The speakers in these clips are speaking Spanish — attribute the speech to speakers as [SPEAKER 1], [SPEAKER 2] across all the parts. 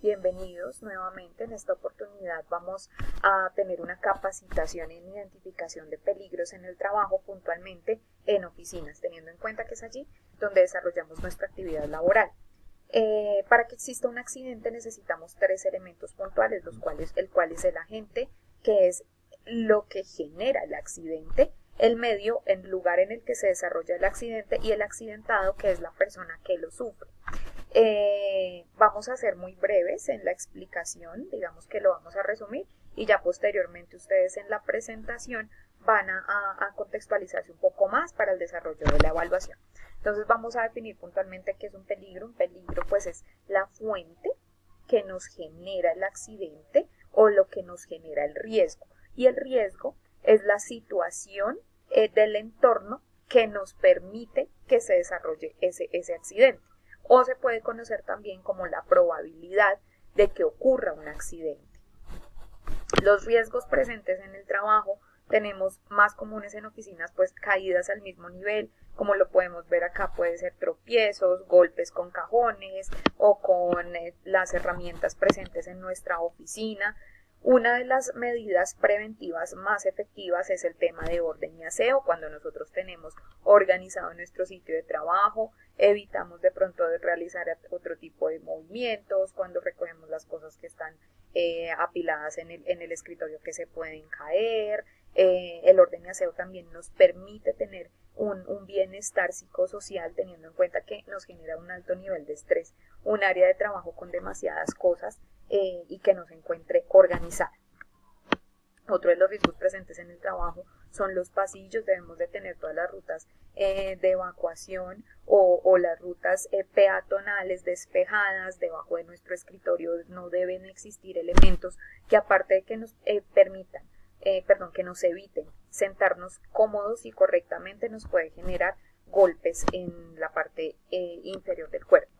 [SPEAKER 1] Bienvenidos nuevamente. En esta oportunidad vamos a tener una capacitación en identificación de peligros en el trabajo, puntualmente en oficinas, teniendo en cuenta que es allí donde desarrollamos nuestra actividad laboral. Para que exista un accidente necesitamos tres elementos puntuales, el cual es el agente, que es lo que genera el accidente, el medio, el lugar en el que se desarrolla el accidente, y el accidentado, que es la persona que lo sufre. Vamos a ser muy breves en la explicación, digamos que lo vamos a resumir, y ya posteriormente ustedes en la presentación van a contextualizarse un poco más para el desarrollo de la evaluación. Entonces vamos a definir puntualmente qué es un peligro. Un peligro pues es la fuente que nos genera el accidente o lo que nos genera el riesgo, y el riesgo es la situación del entorno que nos permite que se desarrolle ese accidente, o se puede conocer también como la probabilidad de que ocurra un accidente. Los riesgos presentes en el trabajo tenemos más comunes en oficinas, pues caídas al mismo nivel, como lo podemos ver acá, puede ser tropiezos, golpes con cajones o con las herramientas presentes en nuestra oficina. Una de las medidas preventivas más efectivas es el tema de orden y aseo. Cuando nosotros tenemos organizado nuestro sitio de trabajo, evitamos de pronto de realizar otro tipo de movimientos, cuando recogemos las cosas que están apiladas en el escritorio que se pueden caer. El orden y aseo también nos permite tener un bienestar psicosocial, teniendo en cuenta que nos genera un alto nivel de estrés, un área de trabajo con demasiadas cosas y que no se encuentre organizada. Otro de los riesgos presentes en el trabajo son los pasillos. Debemos de tener todas las rutas de evacuación o las rutas peatonales despejadas. Debajo de nuestro escritorio no deben existir elementos que, aparte de que nos permitan, que nos eviten sentarnos cómodos y correctamente, nos puede generar golpes en la parte inferior del cuerpo.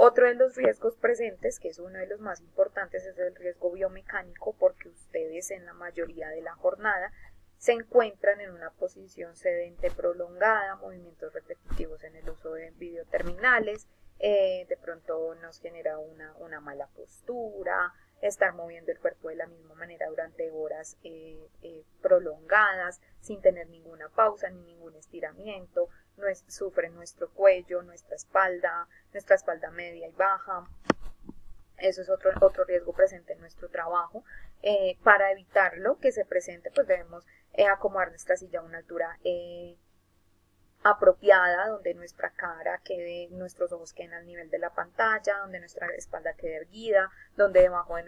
[SPEAKER 1] Otro de los riesgos presentes, que es uno de los más importantes, es el riesgo biomecánico, porque ustedes en la mayoría de la jornada se encuentran en una posición sedente prolongada, movimientos repetitivos en el uso de videoterminales, de pronto nos genera una mala postura, estar moviendo el cuerpo de la misma manera durante horas prolongadas, sin tener ninguna pausa ni ningún estiramiento. Sufre nuestro cuello, nuestra espalda media y baja. Eso es otro riesgo presente en nuestro trabajo. Para evitarlo que se presente, pues debemos acomodar nuestra silla a una altura apropiada, donde nuestra cara quede, nuestros ojos queden al nivel de la pantalla, donde nuestra espalda quede erguida, donde debajo de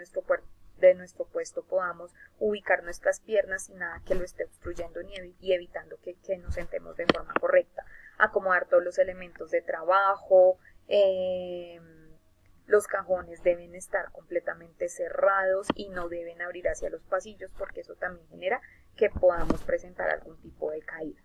[SPEAKER 1] nuestro puesto podamos ubicar nuestras piernas sin nada que lo esté obstruyendo y evitando que nos sentemos de forma correcta. Acomodar todos los elementos de trabajo. Los cajones deben estar completamente cerrados y no deben abrir hacia los pasillos, porque eso también genera que podamos presentar algún tipo de caída.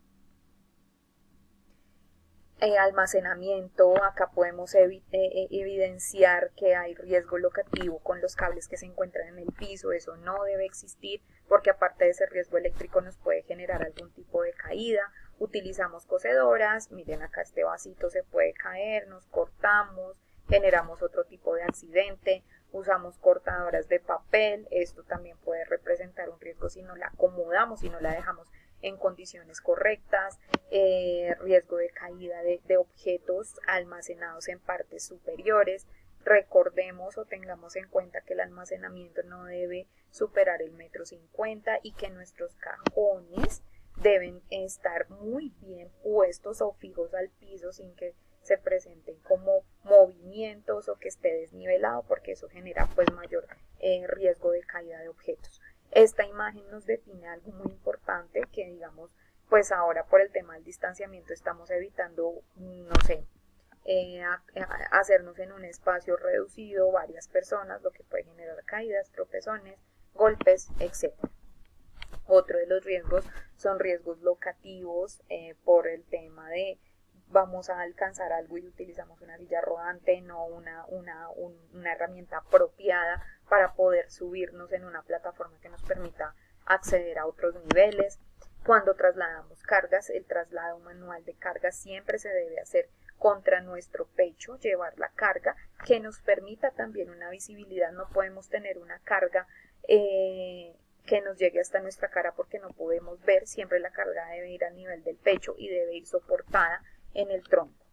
[SPEAKER 1] Almacenamiento. Acá podemos evidenciar que hay riesgo locativo con los cables que se encuentran en el piso. Eso no debe existir, porque aparte de ese riesgo eléctrico nos puede generar algún tipo de caída. Utilizamos cocedoras. Miren, acá este vasito se puede caer, nos cortamos, generamos otro tipo de accidente. Usamos cortadoras de papel. Esto también puede representar un riesgo si no la acomodamos, si no la dejamos en condiciones correctas. Riesgo de caída de objetos almacenados en partes superiores. Recordemos o tengamos en cuenta que el almacenamiento no debe superar el 1,50 m y que nuestros cajones deben estar muy bien puestos o fijos al piso, sin que se presenten como movimientos o que esté desnivelado, porque eso genera pues mayor riesgo de caída de objetos. Esta imagen nos define algo muy importante, que digamos, pues ahora por el tema del distanciamiento estamos evitando, hacernos en un espacio reducido, varias personas, lo que puede generar caídas, tropezones, golpes, etc. Otro de los riesgos son riesgos locativos, por el tema de vamos a alcanzar algo y utilizamos una silla rodante, no una herramienta apropiada para poder subirnos en una plataforma que nos permita acceder a otros niveles. Cuando trasladamos cargas, el traslado manual de cargas siempre se debe hacer contra nuestro pecho, llevar la carga, que nos permita también una visibilidad. No podemos tener una carga que nos llegue hasta nuestra cara porque no podemos ver. Siempre la carga debe ir al nivel del pecho y debe ir soportada en el tronco.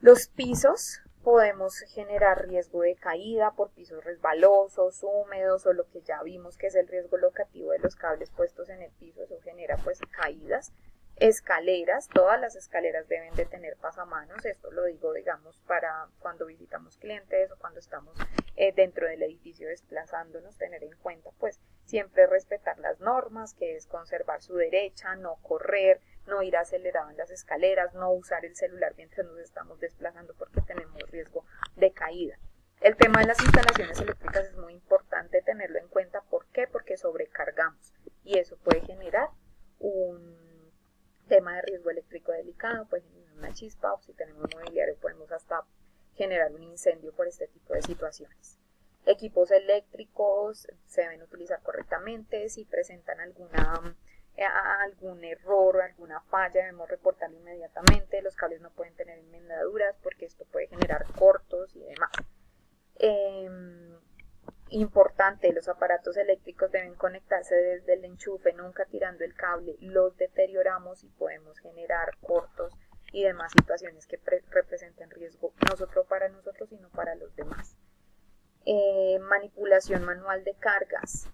[SPEAKER 1] Los pisos, podemos generar riesgo de caída por pisos resbalosos, húmedos o lo que ya vimos que es el riesgo locativo de los cables puestos en el piso. Eso genera pues caídas. Escaleras, todas las escaleras deben de tener pasamanos. Esto lo digo, digamos, para cuando visitamos clientes o cuando estamos dentro del edificio desplazándonos, tener en cuenta pues siempre respetar las normas, que es conservar su derecha, no correr, no ir acelerado en las escaleras, no usar el celular mientras nos estamos desplazando porque tenemos riesgo de caída. El tema de las instalaciones eléctricas es muy importante tenerlo en cuenta. ¿Por qué? Porque sobrecargamos y eso puede generar un tema de riesgo eléctrico delicado, puede generar una chispa, o si tenemos mobiliario podemos hasta generar un incendio por este tipo de situaciones. Equipos eléctricos se deben utilizar correctamente. Si presentan algún error o alguna falla, debemos reportarlo inmediatamente. Los cables no pueden tener enmendaduras porque esto puede generar cortos y demás. Importante, los aparatos eléctricos deben conectarse desde el enchufe, nunca tirando el cable. Los deterioramos y podemos generar cortos y demás situaciones que representen riesgo no solo para nosotros sino para los demás. Manipulación manual de cargas,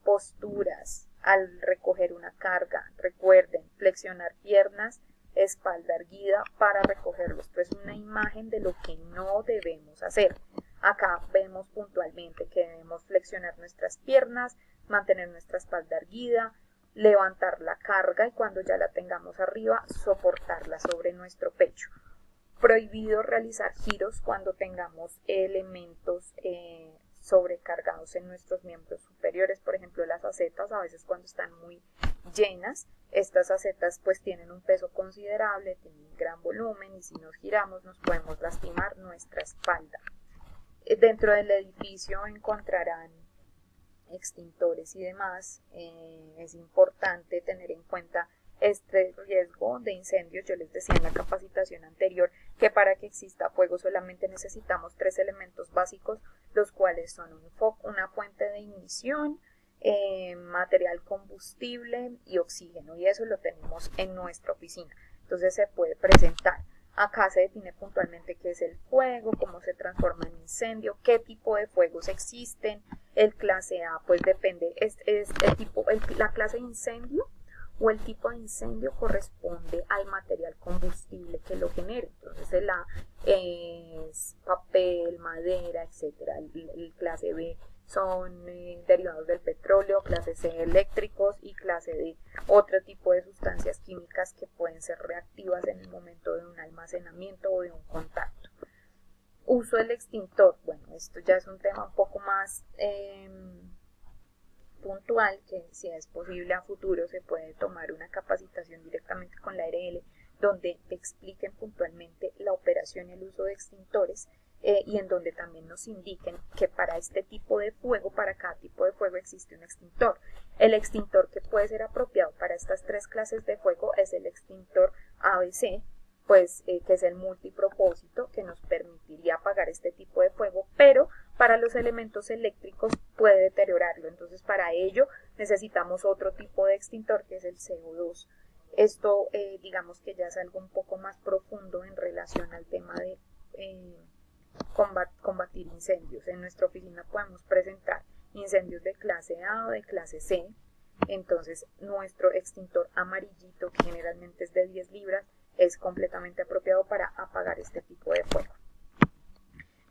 [SPEAKER 1] posturas al recoger una carga. Recuerden, flexionar piernas, espalda erguida para recogerlo. Esto es una imagen de lo que no debemos hacer. Acá vemos puntualmente que debemos flexionar nuestras piernas, mantener nuestra espalda erguida, levantar la carga y cuando ya la tengamos arriba, soportarla sobre nuestro pecho. Prohibido realizar giros cuando tengamos elementos sobrecargados en nuestros miembros superiores. Por ejemplo, las acetas, a veces cuando están muy llenas, estas acetas pues tienen un peso considerable, tienen un gran volumen y si nos giramos nos podemos lastimar nuestra espalda. Dentro del edificio encontrarán extintores y demás. Es importante tener en cuenta este riesgo de incendios. Yo les decía en la capacitación anterior que para que exista fuego solamente necesitamos 3 elementos básicos, los cuales son una fuente de ignición, material combustible y oxígeno, y eso lo tenemos en nuestra oficina. Entonces se puede presentar. Acá se define puntualmente qué es el fuego, cómo se transforma en incendio, qué tipo de fuegos existen. El clase A pues depende, la clase de incendio o el tipo de incendio corresponde al material combustible que lo genere. Entonces el A es papel, madera, etcétera. El clase B son derivados del petróleo, clase C eléctricos y clase D otro tipo de sustancias químicas que pueden ser reactivas en el momento de un almacenamiento o de un contacto. Uso del extintor. Bueno, esto ya es un tema un poco más puntual, que si es posible a futuro se puede tomar una capacitación directamente con la ARL donde te expliquen puntualmente la operación y el uso de extintores y en donde también nos indiquen que para este tipo de fuego, para cada tipo de fuego existe un extintor. El extintor que puede ser apropiado para estas 3 clases de fuego es el extintor ABC, pues que es el multipropósito, que nos permitiría apagar este tipo de fuego, pero para los elementos eléctricos puede deteriorarlo. Entonces para ello necesitamos otro tipo de extintor que es el CO2. Esto digamos que ya es algo un poco más profundo en relación al tema de combatir incendios. En nuestra oficina podemos presentar incendios de clase A o de clase C. Entonces nuestro extintor amarillito, que generalmente es de 10 libras, es completamente apropiado para apagar este tipo de fuego.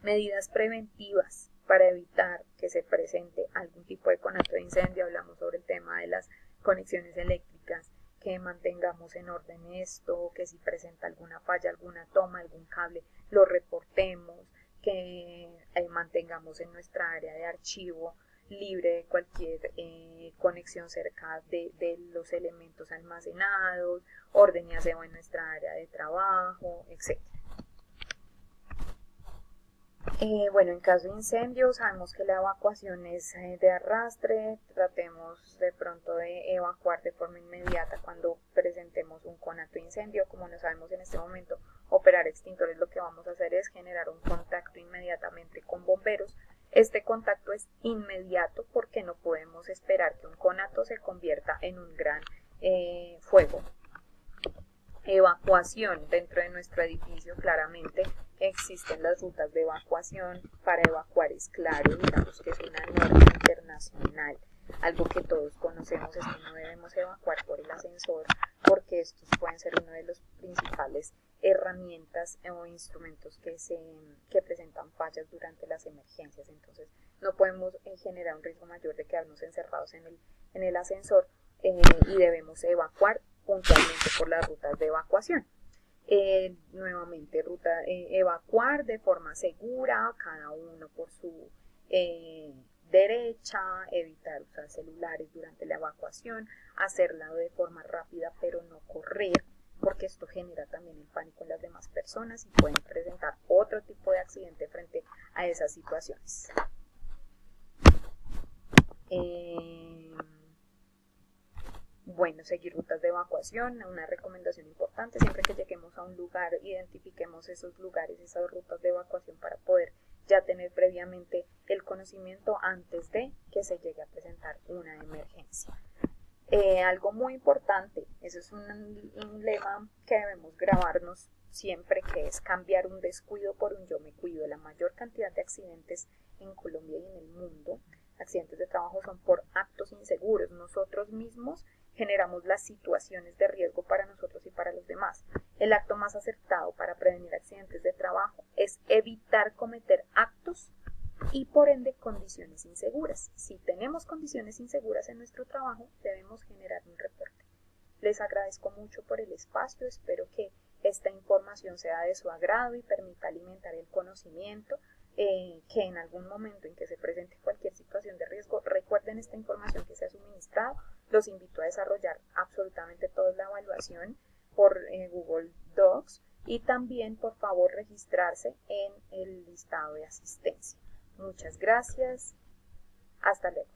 [SPEAKER 1] Medidas preventivas para evitar que se presente algún tipo de conato de incendio. Hablamos sobre el tema de las conexiones eléctricas, que mantengamos en orden esto, que si presenta alguna falla, alguna toma, algún cable, lo reportemos, que mantengamos en nuestra área de archivo libre de cualquier conexión cerca de los elementos almacenados, orden y aseo en nuestra área de trabajo, etc. Bueno, en caso de incendio, sabemos que la evacuación es de arrastre, tratemos de pronto de evacuar de forma inmediata cuando presentemos un conato de incendio. Como no sabemos en este momento operar extintores, lo que vamos a hacer es generar un contacto inmediatamente con bomberos. Este contacto es inmediato porque no podemos esperar que un conato se convierta en un gran fuego. Evacuación dentro de nuestro edificio, claramente existen las rutas de evacuación. Para evacuar es claro, digamos que es una norma internacional. Algo que todos conocemos es que no debemos evacuar por el ascensor, porque estos pueden ser uno de los principales herramientas o instrumentos que presentan fallas durante las emergencias. Entonces no podemos generar un riesgo mayor de quedarnos encerrados en el ascensor, y debemos evacuar puntualmente por las rutas de evacuación. Nuevamente, evacuar de forma segura, cada uno por su derecha, evitar usar celulares durante la evacuación, hacerla de forma rápida pero no correr, porque esto genera también el pánico en las demás personas y pueden presentar otro tipo de accidente frente a esas situaciones. Bueno, seguir rutas de evacuación, una recomendación importante, siempre que lleguemos a un lugar, identifiquemos esos lugares, esas rutas de evacuación para poder ya tener previamente el conocimiento antes de que se llegue a presentar una emergencia. Algo muy importante, eso es un lema que debemos grabarnos siempre, que es cambiar un descuido por un yo me cuido. La mayor cantidad de accidentes en Colombia y en el mundo, accidentes de trabajo, son por actos inseguros. Nosotros mismos generamos las situaciones de riesgo para nosotros y para los demás. El acto más acertado para prevenir accidentes de trabajo es evitar cometer actos y por ende condiciones inseguras. Si tenemos condiciones inseguras en nuestro trabajo, debemos generar un reporte. Les agradezco mucho por el espacio, espero que esta información sea de su agrado y permita alimentar el conocimiento, que en algún momento en que se presente cualquier situación de riesgo, recuerden esta información que se ha suministrado. Los invito a desarrollar absolutamente toda la evaluación por Google Docs y también, por favor, registrarse en el listado de asistencia. Muchas gracias. Hasta luego.